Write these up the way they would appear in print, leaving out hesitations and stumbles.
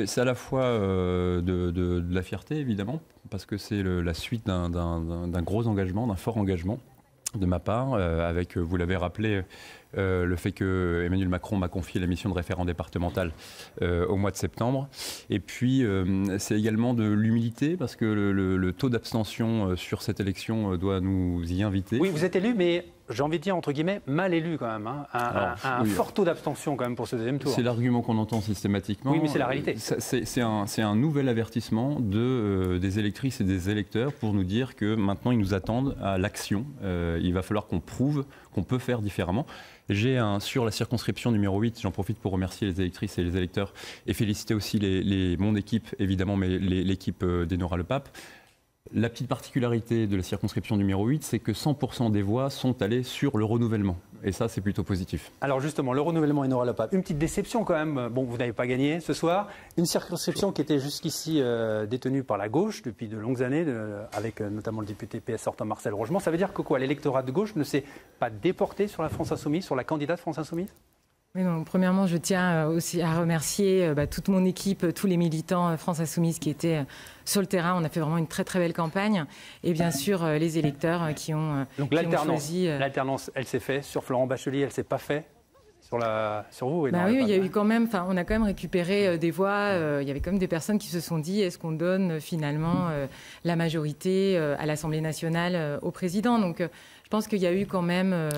C'est à la fois de la fierté, évidemment, parce que c'est la suite d'un gros engagement, d'un fort engagement de ma part, avec, vous l'avez rappelé, le fait que Emmanuel Macron m'a confié la mission de référent départemental au mois de septembre. Et puis, c'est également de l'humilité, parce que le taux d'abstention sur cette élection doit nous y inviter. Oui, vous êtes élu, mais j'ai envie de dire, entre guillemets, mal élu quand même. Hein. Un fort taux d'abstention quand même pour ce deuxième tour. C'est l'argument qu'on entend systématiquement. Oui, mais c'est la réalité. C'est un nouvel avertissement des électrices et des électeurs pour nous dire que maintenant, ils nous attendent à l'action. Il va falloir qu'on prouve qu'on peut faire différemment. Sur la circonscription numéro 8, j'en profite pour remercier les électrices et les électeurs et féliciter aussi mon équipe, évidemment, mais l'équipe d'Enora Le Pape. La petite particularité de la circonscription numéro 8, c'est que 100% des voix sont allées sur le renouvellement. Et ça, c'est plutôt positif. Alors justement, le renouvellement Enora Le Pape, une petite déception quand même. Bon, vous n'avez pas gagné ce soir. Une circonscription qui était jusqu'ici détenue par la gauche depuis de longues années, avec notamment le député PS sortant Marcel Rogemont. Ça veut dire que quoi, l'électorat de gauche ne s'est pas déporté sur la France Insoumise, sur la candidate France Insoumise ? Oui, donc, premièrement, je tiens aussi à remercier toute mon équipe, tous les militants France Insoumise qui étaient sur le terrain. On a fait vraiment une très très belle campagne. Et bien sûr, les électeurs qui ont choisi... L'alternance, elle s'est faite sur Florent Bachelier, elle ne s'est pas faite sur vous. Oui, il y a eu quand même, on a quand même récupéré des voix. Il y avait quand même des personnes qui se sont dit, est-ce qu'on donne finalement la majorité à l'Assemblée nationale au président? Donc, je pense qu'il y a eu quand même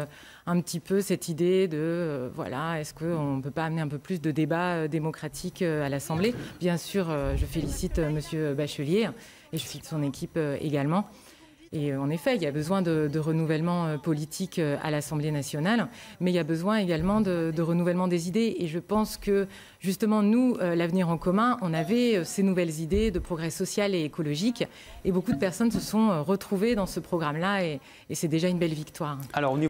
un petit peu cette idée de, voilà, est-ce qu'on ne peut pas amener un peu plus de débat démocratique à l'Assemblée? Bien sûr, je félicite M. Bachelier et je félicite son équipe également. Et en effet, il y a besoin de renouvellement politique à l'Assemblée nationale, mais il y a besoin également de renouvellement des idées. Et je pense que, justement, nous, l'Avenir en commun, on avait ces nouvelles idées de progrès social et écologique. Et beaucoup de personnes se sont retrouvées dans ce programme-là et c'est déjà une belle victoire. Alors,